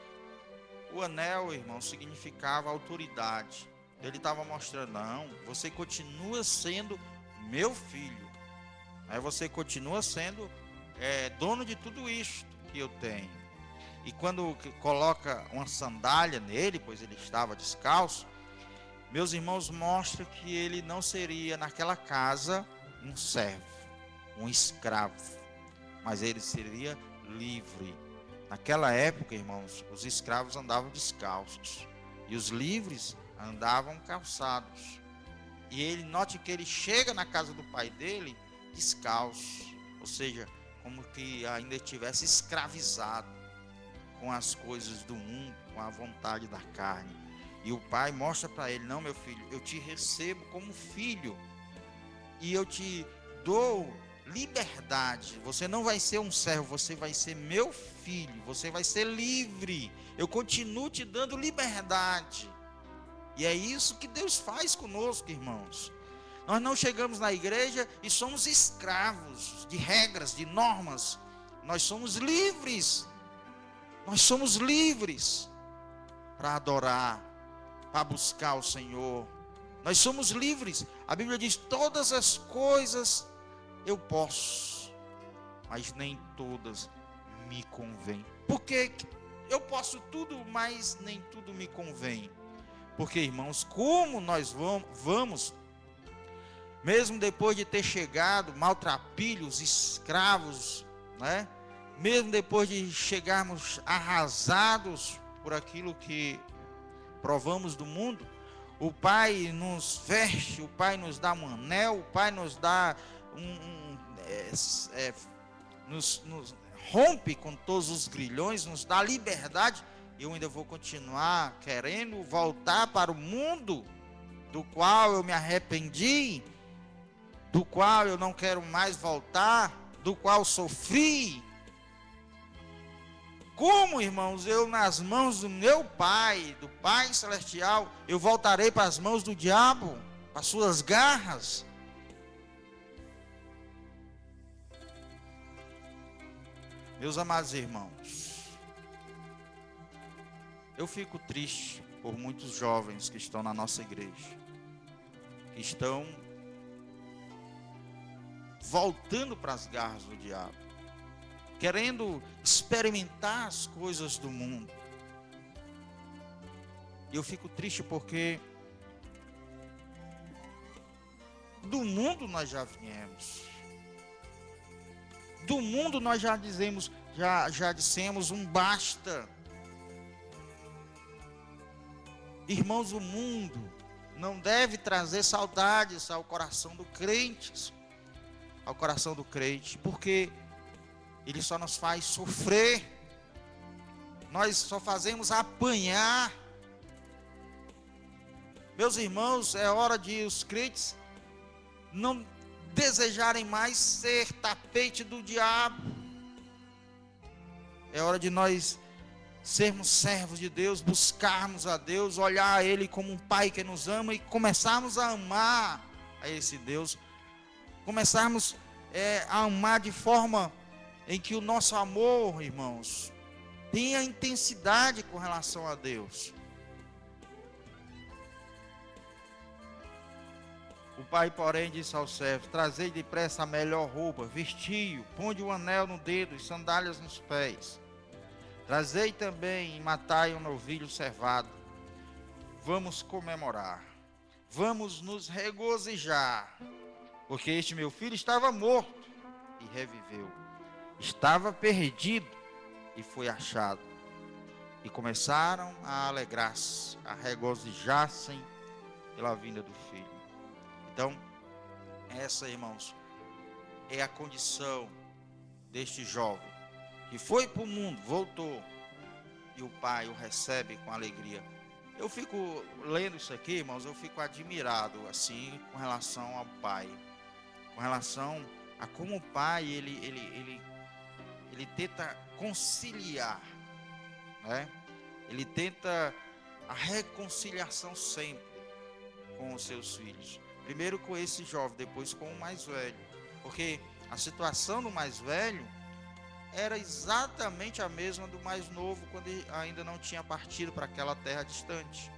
O anel, irmão, significava autoridade. Ele estava mostrando: não, você continua sendo meu filho. Aí você continua sendo dono de tudo isto que eu tenho. E quando coloca uma sandália nele, pois ele estava descalço, meus irmãos, mostra que ele não seria naquela casa um servo, um escravo, mas ele seria livre. Naquela época, irmãos, os escravos andavam descalços. E os livres andavam calçados. E ele, note que ele chega na casa do pai dele descalço, ou seja, como que ainda estivesse escravizado com as coisas do mundo, com a vontade da carne. E o pai mostra para ele: não, meu filho, eu te recebo como filho e eu te dou liberdade. Você não vai ser um servo, você vai ser meu filho, você vai ser livre. Eu continuo te dando liberdade. E é isso que Deus faz conosco, irmãos. Nós não chegamos na igreja e somos escravos de regras, de normas. Nós somos livres. Nós somos livres para adorar, para buscar o Senhor. Nós somos livres. A Bíblia diz: todas as coisas eu posso, mas nem todas me convêm. Porque eu posso tudo, mas nem tudo me convém. Porque, irmãos, como nós vamos, mesmo depois de ter chegado maltrapilhos, escravos, né? Mesmo depois de chegarmos arrasados por aquilo que provamos do mundo, o Pai nos veste, o Pai nos dá um anel, o Pai nos dá nos rompe com todos os grilhões, nos dá liberdade. Eu ainda vou continuar querendo voltar para o mundo do qual eu me arrependi, do qual eu não quero mais voltar, do qual sofri. Como, irmãos, eu nas mãos do meu Pai, do Pai Celestial, eu voltarei para as mãos do diabo, para as suas garras? Meus amados irmãos, eu fico triste por muitos jovens que estão na nossa igreja, que estão voltando para as garras do diabo, querendo experimentar as coisas do mundo. E eu fico triste porque do mundo nós já viemos. Do mundo nós já dissemos um basta. Irmãos, o mundo não deve trazer saudades ao coração do crente, porque ele só nos faz sofrer. Nós só fazemos apanhar. Meus irmãos, é hora de os crentes não desejarem mais ser tapete do diabo. É hora de nós sermos servos de Deus, buscarmos a Deus, olhar a Ele como um Pai que nos ama e começarmos a amar a esse Deus. Começarmos a amar de forma em que o nosso amor, irmãos, tenha intensidade com relação a Deus. O pai, porém, disse aos servos: trazei depressa a melhor roupa, vestiu, ponde o anel no dedo e sandálias nos pés. Trazei também e matai um novilho cevado. Vamos comemorar, vamos nos regozijar, porque este meu filho estava morto e reviveu, estava perdido e foi achado. E começaram a alegrar-se, a regozijar-se pela vinda do filho. Então, essa, irmãos, é a condição deste jovem que foi para o mundo, voltou, e o pai o recebe com alegria. Eu fico lendo isso aqui, irmãos, eu fico admirado assim com relação ao pai, com relação a como o pai ele tenta conciliar, né? Ele tenta a reconciliação sempre com os seus filhos. Primeiro com esse jovem, depois com o mais velho. Porque a situação do mais velho era exatamente a mesma do mais novo, quando ele ainda não tinha partido para aquela terra distante.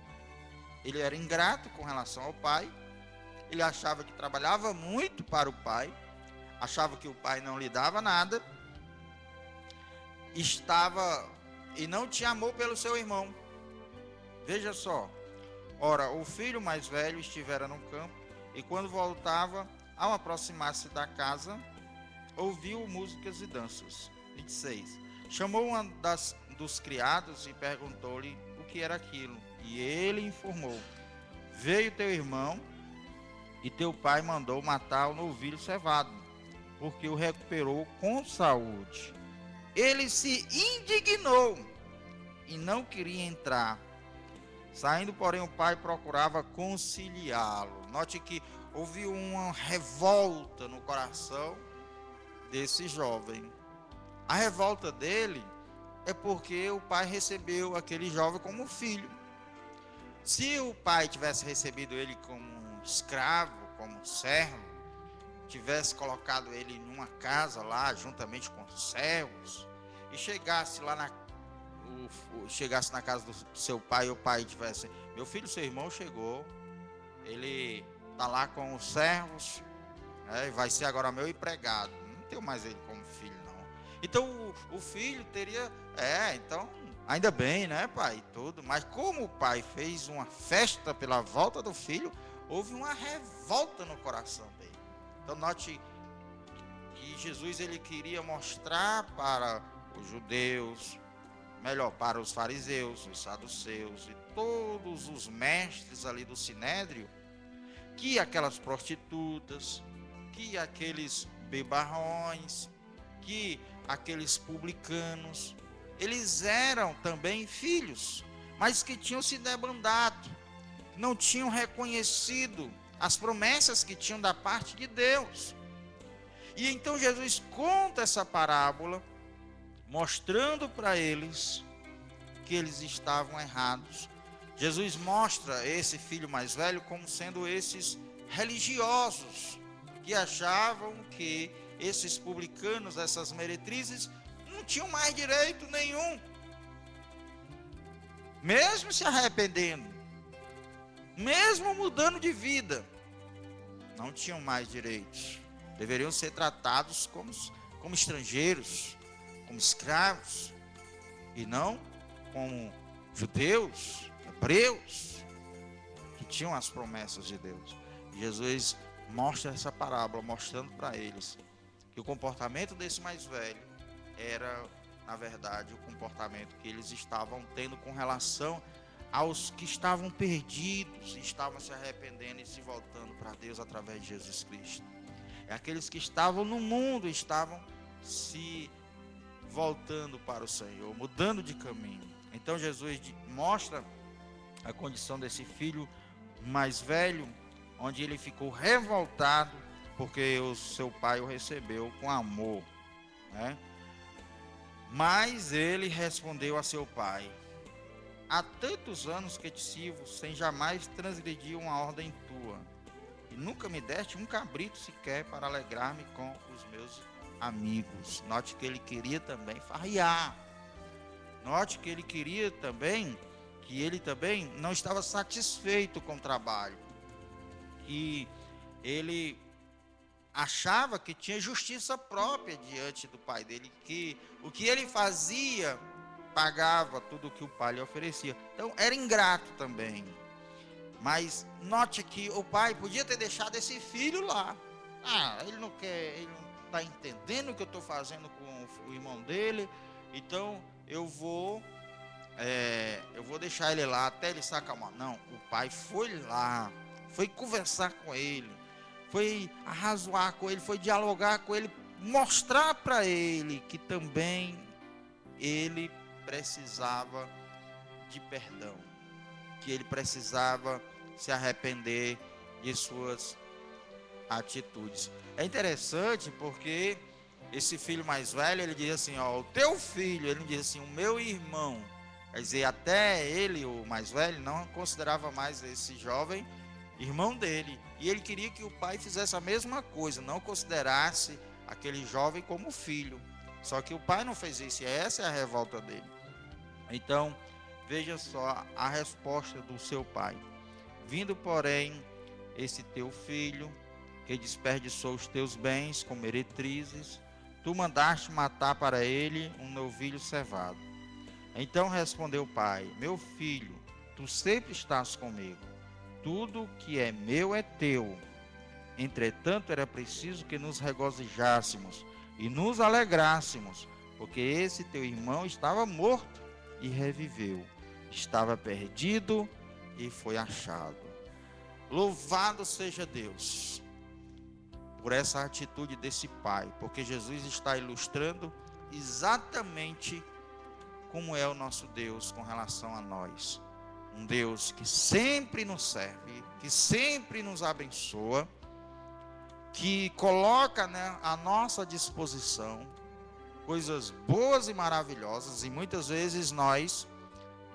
Ele era ingrato com relação ao pai. Ele achava que trabalhava muito para o pai. Achava que o pai não lhe dava nada. E não tinha amor pelo seu irmão. Veja só. Ora, o filho mais velho estivera no campo, e quando voltava, ao aproximar-se da casa, ouviu músicas e danças. 26. Chamou uma dos criados e perguntou-lhe o que era aquilo. E ele informou: veio teu irmão e teu pai mandou matar o novilho cevado, porque o recuperou com saúde. Ele se indignou e não queria entrar. Saindo, porém, o pai procurava conciliá-lo. Note que houve uma revolta no coração desse jovem. A revolta dele é porque o pai recebeu aquele jovem como filho. Se o pai tivesse recebido ele como um escravo, como um servo, tivesse colocado ele numa casa lá, juntamente com os servos, e chegasse lá chegasse na casa do seu pai, e o pai tivesse: meu filho, seu irmão chegou, ele está lá com os servos, vai ser agora meu empregado, não tenho mais ele como filho não. Então o filho teria, então ainda bem, né, pai, tudo. Mas como o pai fez uma festa pela volta do filho, houve uma revolta no coração dele. Então note que Jesus, ele queria mostrar para os judeus, melhor, para os fariseus, os saduceus e todos os mestres ali do sinédrio, que aquelas prostitutas, que aqueles bebarrões, que aqueles publicanos, eles eram também filhos, mas que tinham se debandado, não tinham reconhecido as promessas que tinham da parte de Deus. E então Jesus conta essa parábola, mostrando para eles que eles estavam errados. Jesus mostra esse filho mais velho como sendo esses religiosos que achavam que esses publicanos, essas meretrizes, não tinham mais direito nenhum, mesmo se arrependendo, mesmo mudando de vida, não tinham mais direitos, deveriam ser tratados como estrangeiros, como escravos, e não como judeus, hebreus, que tinham as promessas de Deus. Jesus mostra essa parábola, mostrando para eles que o comportamento desse mais velho era, na verdade, o comportamento que eles estavam tendo com relação aos que estavam perdidos, estavam se arrependendo e se voltando para Deus através de Jesus Cristo. É aqueles que estavam no mundo, estavam se voltando para o Senhor, mudando de caminho. Então Jesus mostra a condição desse filho mais velho, onde ele ficou revoltado porque o seu pai o recebeu com amor, né? Mas ele respondeu a seu pai: há tantos anos que te sirvo sem jamais transgredir uma ordem tua, e nunca me deste um cabrito sequer para alegrar-me com os meus amigos. Note que ele queria também farriar. Note que ele queria também, que ele também não estava satisfeito com o trabalho, que ele achava que tinha justiça própria diante do pai dele, que o que ele fazia pagava tudo o que o pai lhe oferecia. Então era ingrato também. Mas note que o pai podia ter deixado esse filho lá. Ele não quer, ele não está entendendo o que eu estou fazendo com o irmão dele, então eu vou deixar ele lá até ele se acalmar. Não, o pai foi lá, foi conversar com ele, foi arrazoar com ele, foi dialogar com ele, mostrar para ele que também ele precisava de perdão, que ele precisava se arrepender de suas atitudes. É interessante porque esse filho mais velho, ele diz assim, o teu filho, ele não diz assim, o meu irmão. Quer dizer, até ele, o mais velho, não considerava mais esse jovem irmão dele. E ele queria que o pai fizesse a mesma coisa, não considerasse aquele jovem como filho. Só que o pai não fez isso, e essa é a revolta dele. Então, veja só a resposta do seu pai. Vindo, porém, esse teu filho, que desperdiçou os teus bens com meretrizes, tu mandaste matar para ele um novilho cevado. Então respondeu o pai: meu filho, tu sempre estás comigo, tudo que é meu é teu. Entretanto, era preciso que nos regozijássemos e nos alegrássemos, porque esse teu irmão estava morto e reviveu, estava perdido e foi achado. Louvado seja Deus por essa atitude desse pai, porque Jesus está ilustrando exatamente como é o nosso Deus com relação a nós. Um Deus que sempre nos serve, que sempre nos abençoa, que coloca, né, à nossa disposição coisas boas e maravilhosas, e muitas vezes nós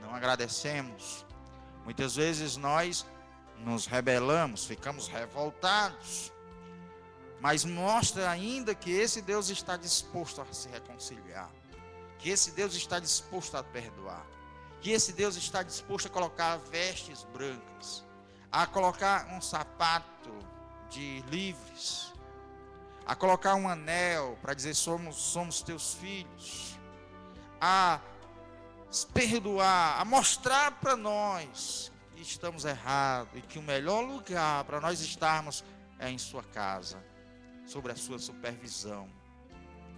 não agradecemos, muitas vezes nós nos rebelamos, ficamos revoltados, mas mostra ainda que esse Deus está disposto a se reconciliar, que esse Deus está disposto a perdoar, que esse Deus está disposto a colocar vestes brancas, a colocar um sapato de livres, a colocar um anel para dizer somos teus filhos, a perdoar, a mostrar para nós que estamos errados e que o melhor lugar para nós estarmos é em sua casa, sobre a sua supervisão,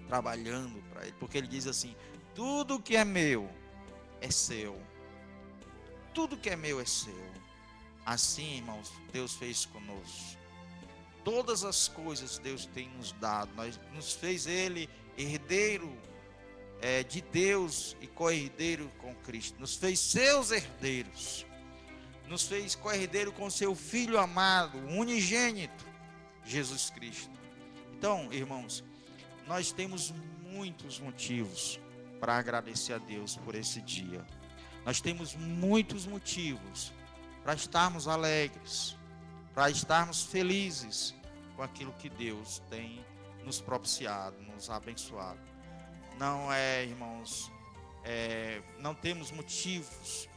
trabalhando para ele, porque ele diz assim: tudo que é meu é seu, tudo que é meu é seu. Assim, irmãos, Deus fez conosco. Todas as coisas Deus tem nos dado, nos fez ele herdeiro de Deus e co-herdeiro com Cristo, nos fez seus herdeiros, nos fez co-herdeiro com seu Filho amado, unigênito, Jesus Cristo. Então, irmãos, nós temos muitos motivos para agradecer a Deus por esse dia. Nós temos muitos motivos para estarmos alegres, para estarmos felizes com aquilo que Deus tem nos propiciado, nos abençoado. Não irmãos, não temos motivos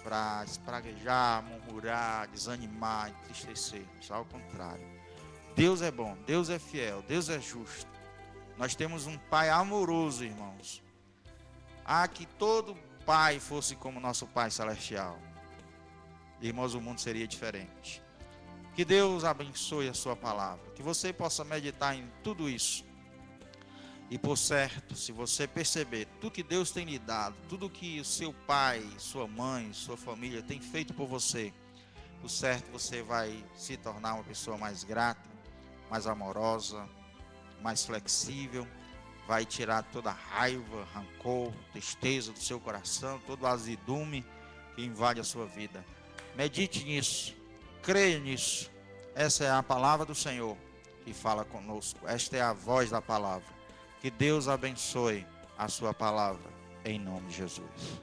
para espraguejar, murmurar, desanimar, entristecermos. Ao contrário, Deus é bom, Deus é fiel, Deus é justo. Nós temos um Pai amoroso, irmãos. Que todo pai fosse como nosso Pai Celestial, irmãos, o mundo seria diferente. Que Deus abençoe a sua palavra, que você possa meditar em tudo isso. E por certo, se você perceber tudo que Deus tem lhe dado, tudo que o seu pai, sua mãe, sua família tem feito por você, por certo você vai se tornar uma pessoa mais grata, mais amorosa, mais flexível, vai tirar toda a raiva, rancor, tristeza do seu coração, todo o azedume que invade a sua vida. Medite nisso, creia nisso. Essa é a palavra do Senhor que fala conosco, esta é a voz da palavra. Que Deus abençoe a sua palavra, em nome de Jesus.